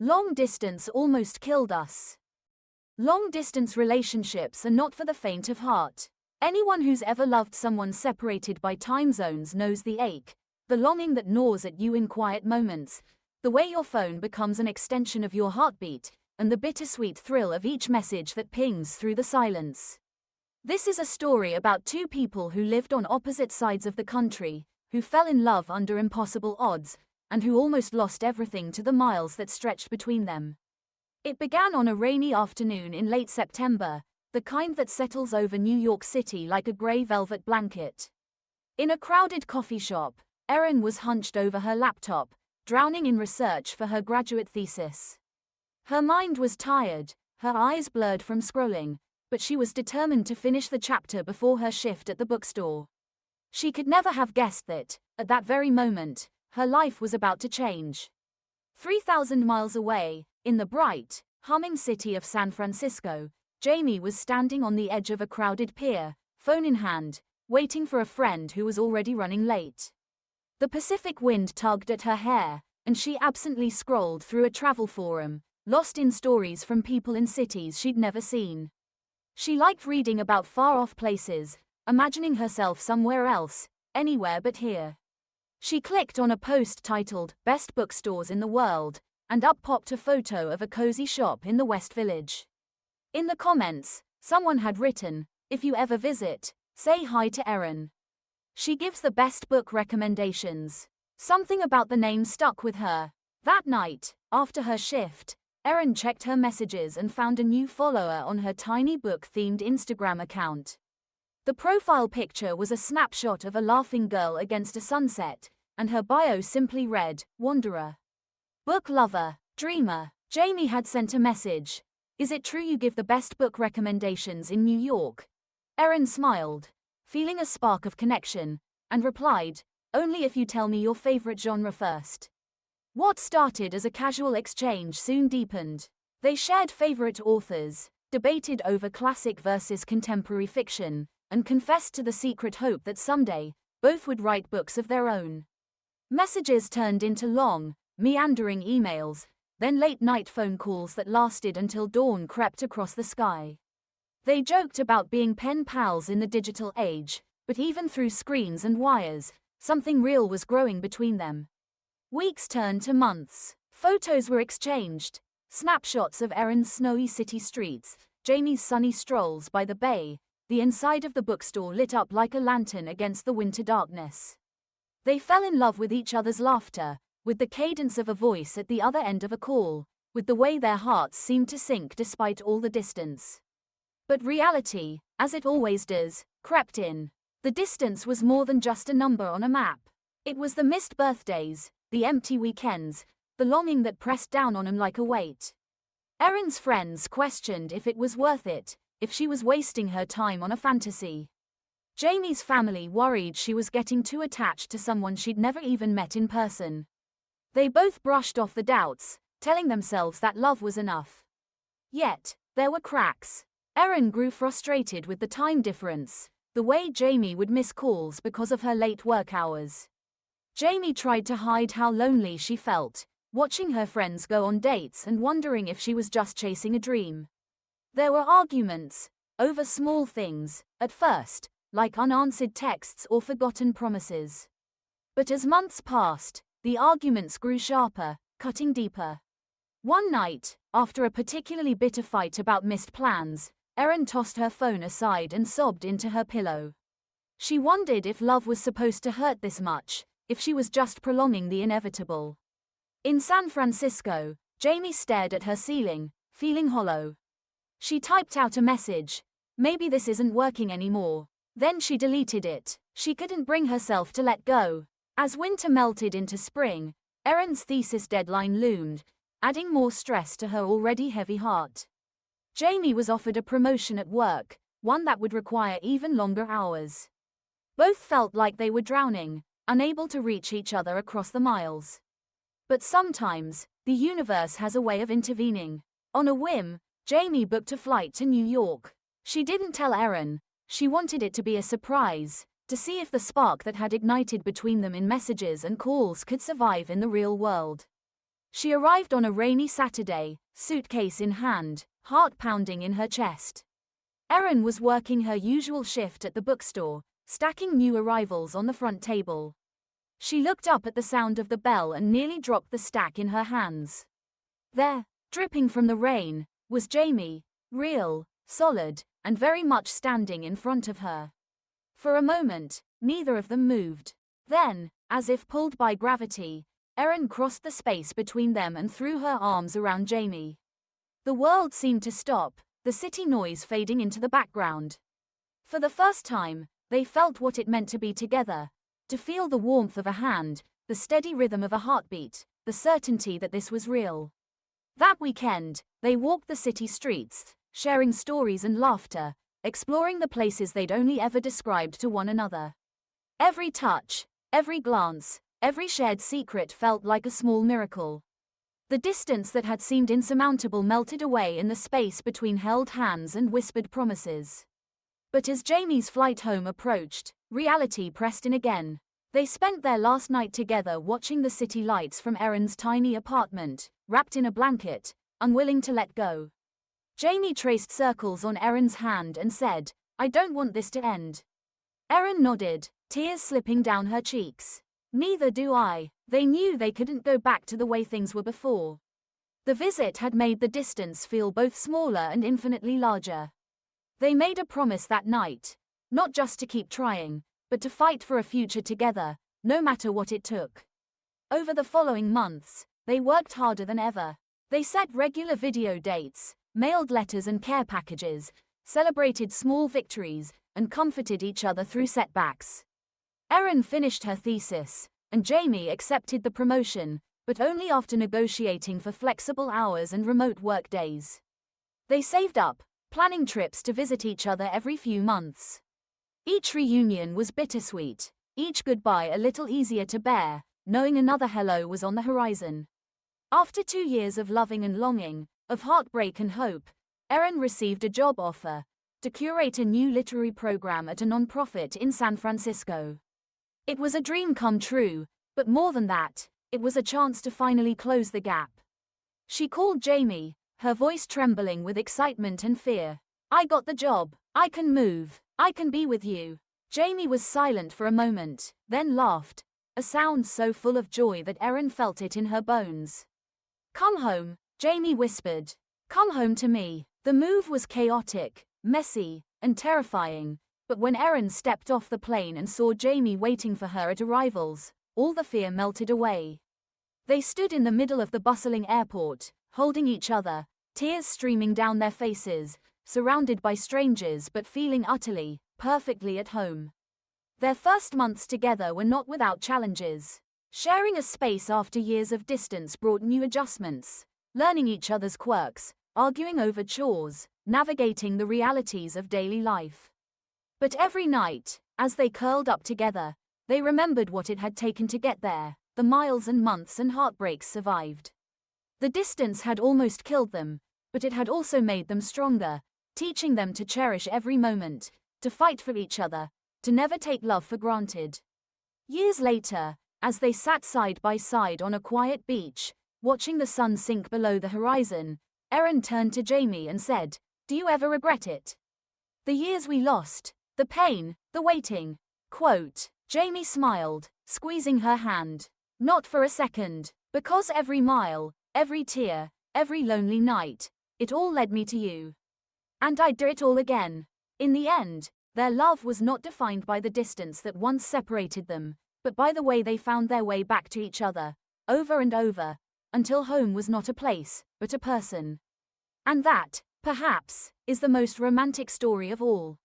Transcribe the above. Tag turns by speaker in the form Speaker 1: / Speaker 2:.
Speaker 1: Long distance almost killed us. Long-distance relationships are not for the faint of heart. Anyone who's ever loved someone separated by time zones knows the ache, the longing that gnaws at you in quiet moments, the way your phone becomes an extension of your heartbeat, and the bittersweet thrill of each message that pings through the silence. This is a story about two people who lived on opposite sides of the country, who fell in love under impossible odds, and who almost lost everything to the miles that stretched between them. It began on a rainy afternoon in late September, the kind that settles over New York City like a gray velvet blanket. In a crowded coffee shop, Erin was hunched over her laptop, drowning in research for her graduate thesis. Her mind was tired, her eyes blurred from scrolling, but she was determined to finish the chapter before her shift at the bookstore. She could never have guessed that, at that very moment, her life was about to change. 3,000 miles away, in the bright, humming city of San Francisco, Jamie was standing on the edge of a crowded pier, phone in hand, waiting for a friend who was already running late. The Pacific wind tugged at her hair, and she absently scrolled through a travel forum, lost in stories from people in cities she'd never seen. She liked reading about far-off places, imagining herself somewhere else, anywhere but here. She clicked on a post titled, "Best Bookstores in the World," and up popped a photo of a cozy shop in the West Village. In the comments, someone had written, "If you ever visit, say hi to Erin. She gives the best book recommendations." Something about the name stuck with her. That night, after her shift, Erin checked her messages and found a new follower on her tiny book-themed Instagram account. The profile picture was a snapshot of a laughing girl against a sunset, and her bio simply read, "Wanderer. Book lover, dreamer." Jamie had sent a message. "Is it true you give the best book recommendations in New York?" Erin smiled, feeling a spark of connection, and replied, "Only if you tell me your favorite genre first." What started as a casual exchange soon deepened. They shared favorite authors, debated over classic versus contemporary fiction, and confessed to the secret hope that someday, both would write books of their own. Messages turned into long, meandering emails, then late-night phone calls that lasted until dawn crept across the sky. They joked about being pen pals in the digital age, but even through screens and wires, something real was growing between them. Weeks turned to months. Photos were exchanged. Snapshots of Erin's snowy city streets, Jamie's sunny strolls by the bay, the inside of the bookstore lit up like a lantern against the winter darkness. They fell in love with each other's laughter, with the cadence of a voice at the other end of a call, with the way their hearts seemed to sync despite all the distance. But reality, as it always does, crept in. The distance was more than just a number on a map. It was the missed birthdays, the empty weekends, the longing that pressed down on him like a weight. Erin's friends questioned if it was worth it, if she was wasting her time on a fantasy. Jamie's family worried she was getting too attached to someone she'd never even met in person. They both brushed off the doubts, telling themselves that love was enough. Yet, there were cracks. Erin grew frustrated with the time difference, the way Jamie would miss calls because of her late work hours. Jamie tried to hide how lonely she felt, watching her friends go on dates and wondering if she was just chasing a dream. There were arguments, over small things, at first, like unanswered texts or forgotten promises. But as months passed, the arguments grew sharper, cutting deeper. One night, after a particularly bitter fight about missed plans, Erin tossed her phone aside and sobbed into her pillow. She wondered if love was supposed to hurt this much, if she was just prolonging the inevitable. In San Francisco, Jamie stared at her ceiling, feeling hollow. She typed out a message, "Maybe this isn't working anymore." Then she deleted it. She couldn't bring herself to let go. As winter melted into spring, Erin's thesis deadline loomed, adding more stress to her already heavy heart. Jamie was offered a promotion at work, one that would require even longer hours. Both felt like they were drowning, unable to reach each other across the miles. But sometimes, the universe has a way of intervening. On a whim, Jamie booked a flight to New York. She didn't tell Erin. She wanted it to be a surprise, to see if the spark that had ignited between them in messages and calls could survive in the real world. She arrived on a rainy Saturday, suitcase in hand, heart pounding in her chest. Erin was working her usual shift at the bookstore, stacking new arrivals on the front table. She looked up at the sound of the bell and nearly dropped the stack in her hands. There, dripping from the rain, was Jamie, real, solid, and very much standing in front of her. For a moment, neither of them moved. Then, as if pulled by gravity, Erin crossed the space between them and threw her arms around Jamie. The world seemed to stop, the city noise fading into the background. For the first time, they felt what it meant to be together, to feel the warmth of a hand, the steady rhythm of a heartbeat, the certainty that this was real. That weekend, they walked the city streets, sharing stories and laughter, exploring the places they'd only ever described to one another. Every touch, every glance, every shared secret felt like a small miracle. The distance that had seemed insurmountable melted away in the space between held hands and whispered promises. But as Jamie's flight home approached, reality pressed in again. They spent their last night together watching the city lights from Erin's tiny apartment, wrapped in a blanket, unwilling to let go. Jamie traced circles on Erin's hand and said, "I don't want this to end." Erin nodded, tears slipping down her cheeks. "Neither do I." They knew they couldn't go back to the way things were before. The visit had made the distance feel both smaller and infinitely larger. They made a promise that night, not just to keep trying, but to fight for a future together, no matter what it took. Over the following months, they worked harder than ever. They set regular video dates, mailed letters and care packages, celebrated small victories, and comforted each other through setbacks. Erin finished her thesis, and Jamie accepted the promotion, but only after negotiating for flexible hours and remote work days. They saved up, planning trips to visit each other every few months. Each reunion was bittersweet, each goodbye a little easier to bear, knowing another hello was on the horizon. After 2 years of loving and longing, of heartbreak and hope, Erin received a job offer to curate a new literary program at a nonprofit in San Francisco. It was a dream come true, but more than that, it was a chance to finally close the gap. She called Jamie, her voice trembling with excitement and fear. "I got the job. I can move. I can be with you." Jamie was silent for a moment, then laughed, a sound so full of joy that Erin felt it in her bones. "Come home," Jamie whispered. "Come home to me." The move was chaotic, messy, and terrifying, but when Erin stepped off the plane and saw Jamie waiting for her at arrivals, all the fear melted away. They stood in the middle of the bustling airport, holding each other, tears streaming down their faces, surrounded by strangers but feeling utterly, perfectly at home. Their first months together were not without challenges. Sharing a space after years of distance brought new adjustments, learning each other's quirks, arguing over chores, navigating the realities of daily life. But every night, as they curled up together, they remembered what it had taken to get there, the miles and months and heartbreaks survived. The distance had almost killed them, but it had also made them stronger, teaching them to cherish every moment, to fight for each other, to never take love for granted. Years later, as they sat side by side on a quiet beach, watching the sun sink below the horizon, Erin turned to Jamie and said, "Do you ever regret it? The years we lost, the pain, the waiting." Quote. Jamie smiled, squeezing her hand. "Not for a second, because every mile, every tear, every lonely night, it all led me to you. And I'd do it all again." In the end, their love was not defined by the distance that once separated them, but by the way they found their way back to each other, over and over, until home was not a place, but a person. And that, perhaps, is the most romantic story of all.